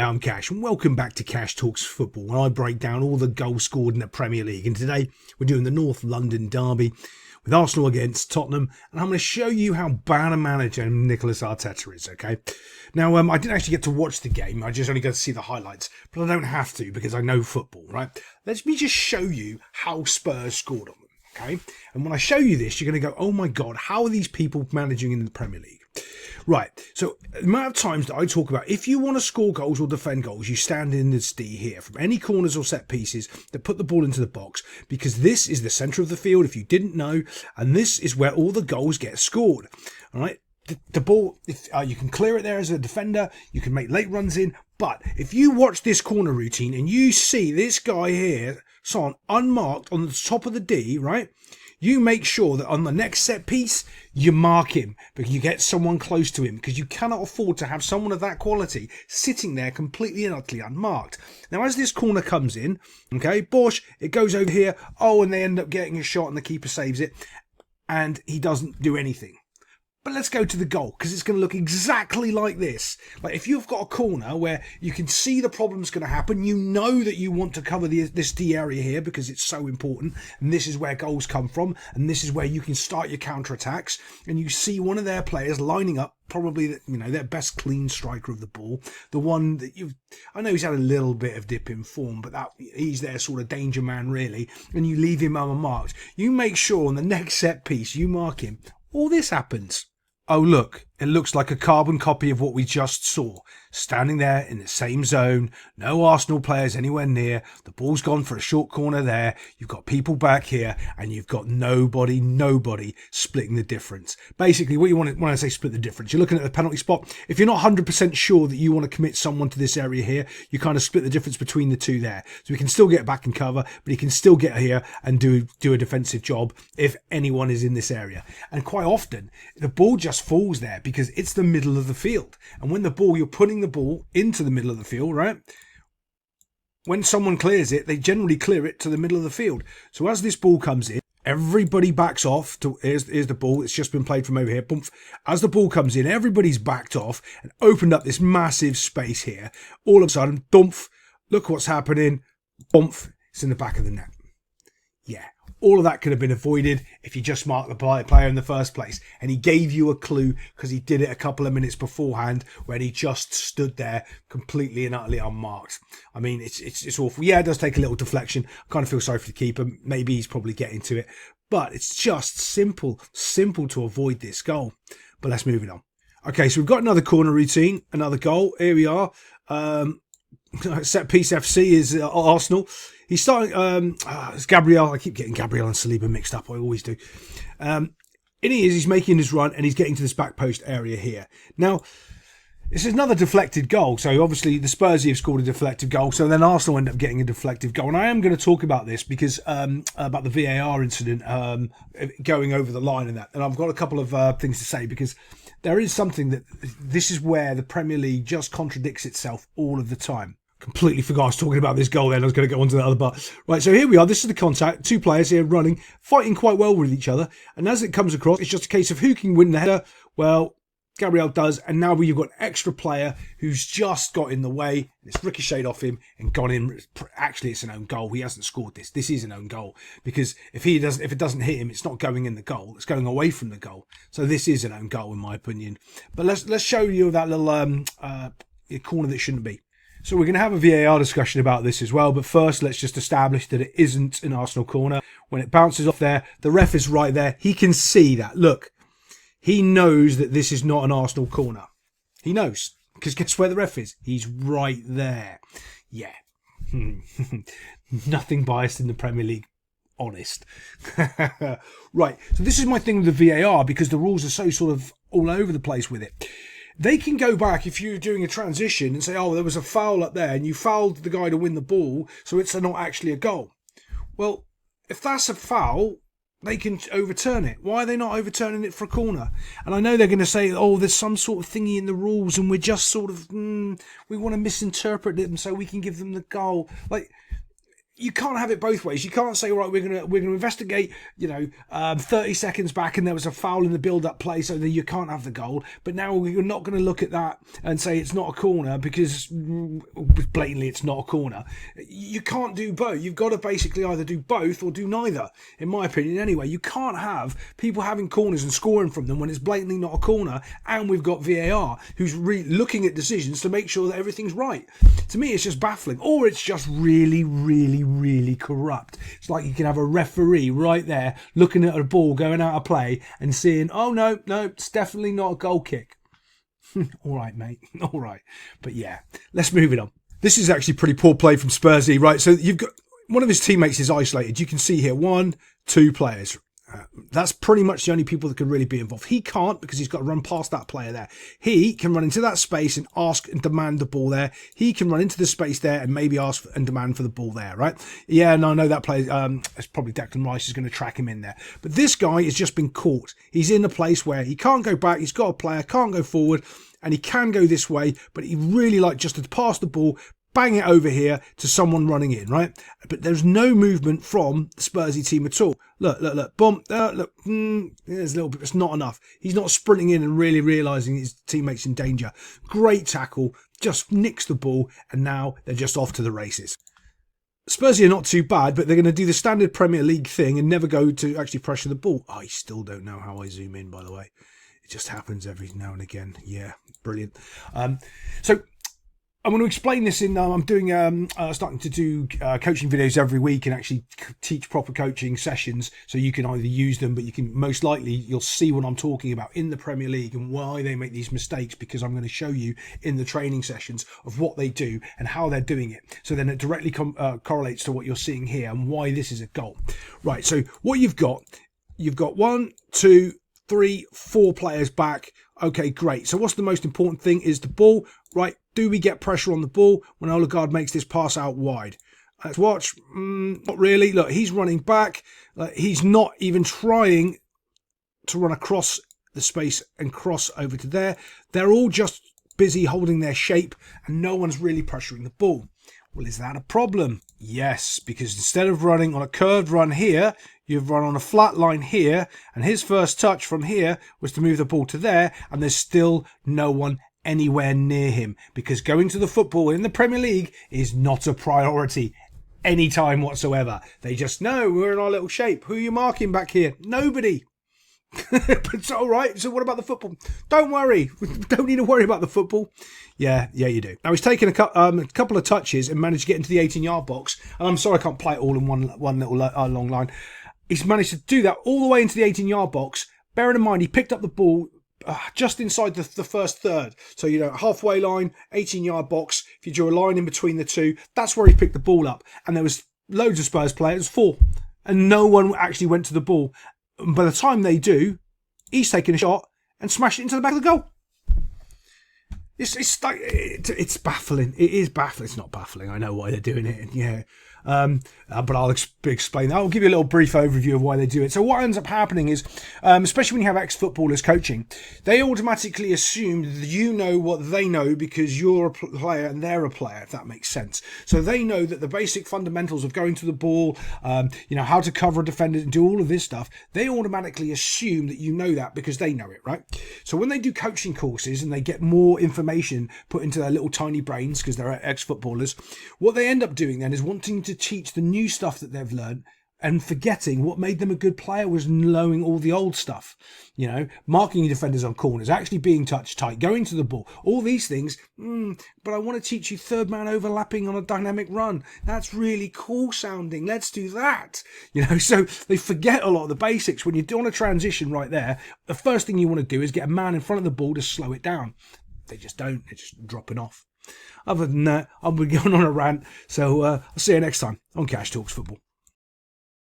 Hi, I'm Cash and welcome back to Cash Talks Football, where I break down all the goals scored in the Premier League. And today we're doing the North London derby with Arsenal against Tottenham, and I'm going to show you how bad a manager Nicolas Arteta is, okay? Now, I didn't actually get to watch the game. I just only got to see the highlights, but I don't have to because I know football, right? Let me just show you how Spurs scored on them, okay? And when I show you this, you're going to go, oh my God, how are these people managing in the Premier League? Right, so the amount of times that I talk about, if you want to score goals or defend goals, you stand in this D here from any corners or set pieces that put the ball into the box, because this is the centre of the field, if you didn't know, and this is where all the goals get scored. All right, the ball, if you can clear it there as a defender, you can make late runs in, but if you watch this corner routine and you see this guy here, Son, unmarked on the top of the D, right? You make sure that on the next set piece, you mark him, but you get someone close to him, because you cannot afford to have someone of that quality sitting there completely and utterly unmarked. Now, as this corner comes in, okay, Bosch, it goes over here, and they end up getting a shot and the keeper saves it, and he doesn't do anything. But let's go to the goal, because it's going to look exactly like this. Like, if you've got a corner where you can see the problem's going to happen, you know that you want to cover this D area here because it's so important, and this is where goals come from, and this is where you can start your counter-attacks, and you see one of their players lining up, probably, their best clean striker of the ball, the one that I know he's had a little bit of dip in form, but he's their sort of danger man, really, and you leave him unmarked. You make sure on the next set piece you mark him. All this happens. Oh, look, it looks like a carbon copy of what we just saw. Standing there in the same zone, no Arsenal players anywhere near, the ball's gone for a short corner there, you've got people back here, and you've got nobody splitting the difference. Basically, what you want when I say split the difference, you're looking at the penalty spot. If you're not 100% sure that you want to commit someone to this area here, you kind of split the difference between the two there. So we can still get back and cover, but he can still get here and do a defensive job if anyone is in this area. And quite often, the ball just falls there because it's the middle of the field. And when you're putting the ball into the middle of the field, right? When someone clears it, they generally clear it to the middle of the field. So as this ball comes in, everybody backs off. Here's the ball. It's just been played from over here. Boom. As the ball comes in, everybody's backed off and opened up this massive space here. All of a sudden, dumph, look what's happening. Bumph, it's in the back of the net. Yeah. All of that could have been avoided if you just marked the player in the first place. And he gave you a clue because he did it a couple of minutes beforehand when he just stood there completely and utterly unmarked. I mean, it's awful. Yeah, it does take a little deflection. I kind of feel sorry for the keeper. Maybe he's probably getting to it. But it's just simple to avoid this goal. But let's move it on. Okay, so we've got another corner routine, another goal. Here we are. Set piece FC is Arsenal. He's starting. It's Gabriel. I keep getting Gabriel and Saliba mixed up. I always do. He's making his run and he's getting to this back post area here. Now, this is another deflected goal. So obviously the Spurs have scored a deflected goal. So then Arsenal end up getting a deflected goal. And I am going to talk about this because about the VAR incident going over the line and that. And I've got a couple of things to say because there is something that this is where the Premier League just contradicts itself all of the time. Completely forgot I was talking about this goal then. I was going to go on to the other part. Right, so here we are. This is the contact. Two players here running, fighting quite well with each other. And as it comes across, it's just a case of who can win the header. Well, Gabriel does. And now you've got an extra player who's just got in the way. It's ricocheted off him and gone in. Actually, it's an own goal. He hasn't scored this. This is an own goal. Because if it doesn't hit him, it's not going in the goal. It's going away from the goal. So this is an own goal in my opinion. But let's show you that little corner that shouldn't be. So we're going to have a VAR discussion about this as well. But first, let's just establish that it isn't an Arsenal corner. When it bounces off there, the ref is right there. He can see that. Look, he knows that this is not an Arsenal corner. He knows. Because guess where the ref is? He's right there. Yeah. Nothing biased in the Premier League. Honest. Right. So this is my thing with the VAR because the rules are so sort of all over the place with it. They can go back if you're doing a transition and say, oh, there was a foul up there and you fouled the guy to win the ball, so it's not actually a goal. Well, if that's a foul, they can overturn it. Why are they not overturning it for a corner? And I know they're going to say, oh, there's some sort of thingy in the rules and we're just sort of, we want to misinterpret it and so we can give them the goal. Like, you can't have it both ways. You can't say, right, we're gonna investigate, 30 seconds back and there was a foul in the build-up play, so that you can't have the goal. But now we're not going to look at that and say it's not a corner because blatantly it's not a corner. You can't do both. You've got to basically either do both or do neither, in my opinion. Anyway, you can't have people having corners and scoring from them when it's blatantly not a corner, and we've got VAR who's looking at decisions to make sure that everything's right. To me, it's just baffling, or it's just really, really, really corrupt. It's like you can have a referee right there looking at a ball going out of play and seeing, oh no, it's definitely not a goal kick. All right, mate. All right. But yeah, let's move it on. This is actually pretty poor play from Spursy, right? So you've got one of his teammates is isolated. You can see here 1, 2 players. That's pretty much the only people that can really be involved. He can't because he's got to run past that player there. He can run into that space and ask and demand the ball there. He can run into the space there and maybe ask and demand for the ball there, right? Yeah, no, I know that player. It's probably Declan Rice is going to track him in there. But this guy has just been caught. He's in a place where he can't go back. He's got a player, can't go forward, and he can go this way, but he really like just to pass the ball, bang it over here to someone running in, right? But there's no movement from the Spursy team at all. Look, boom, look, there's a little bit, it's not enough. He's not sprinting in and really realising his teammate's in danger. Great tackle, just nicks the ball, and now they're just off to the races. Spursy are not too bad, but they're going to do the standard Premier League thing and never go to actually pressure the ball. I still don't know how I zoom in, by the way. It just happens every now and again. Yeah, brilliant. So I'm going to explain this in, I'm doing, starting to do coaching videos every week and actually teach proper coaching sessions. So you can either use them, but you can most likely, you'll see what I'm talking about in the Premier League and why they make these mistakes, because I'm going to show you in the training sessions of what they do and how they're doing it. So then it directly correlates to what you're seeing here and why this is a goal. Right. So what you've got 1, 2, 3, 4 players back. Okay, great. So what's the most important thing is the ball, right? Do we get pressure on the ball when Odegaard makes this pass out wide? Let's watch. Not really. Look, he's running back. He's not even trying to run across the space and cross over to there. They're all just busy holding their shape and no one's really pressuring the ball. Well, is that a problem? Yes, because instead of running on a curved run here, you've run on a flat line here, and his first touch from here was to move the ball to there, and there's still no one anywhere near him, because going to the football in the Premier League is not a priority any time whatsoever. They just know we're in our little shape. Who are you marking back here? Nobody. But it's all right. So what about the football? Don't worry. We don't need to worry about the football. Yeah, you do. Now he's taken a couple of touches and managed to get into the 18-yard box. And I'm sorry I can't play it all in one little long line. He's managed to do that all the way into the 18-yard box. Bearing in mind, he picked up the ball just inside the first third. So, halfway line, 18-yard box. If you drew a line in between the two, that's where he picked the ball up. And there was loads of Spurs players, 4. And no one actually went to the ball. And by the time they do, he's taking a shot and smashed it into the back of the goal. It's baffling. It is baffling. It's not baffling. I know why they're doing it. Yeah. But I'll explain that. I'll give you a little brief overview of why they do it. So what ends up happening is, especially when you have ex-footballers coaching, they automatically assume that you know what they know because you're a player and they're a player, if that makes sense. So they know that the basic fundamentals of going to the ball, how to cover a defender and do all of this stuff, they automatically assume that you know that because they know it, right? So when they do coaching courses and they get more information put into their little tiny brains because they're ex-footballers, what they end up doing then is wanting to teach the new stuff that they've learned and forgetting what made them a good player was knowing all the old stuff. Marking your defenders on corners, actually being touch tight, going to the ball, all these things. But I want to teach you third man overlapping on a dynamic run. That's really cool sounding. Let's do that. So they forget a lot of the basics. When you're doing a transition right there, the first thing you want to do is get a man in front of the ball to slow it down. They just don't. They're just dropping off. Other than that, I'll be going on a rant. So I'll see you next time on Cash Talks Football.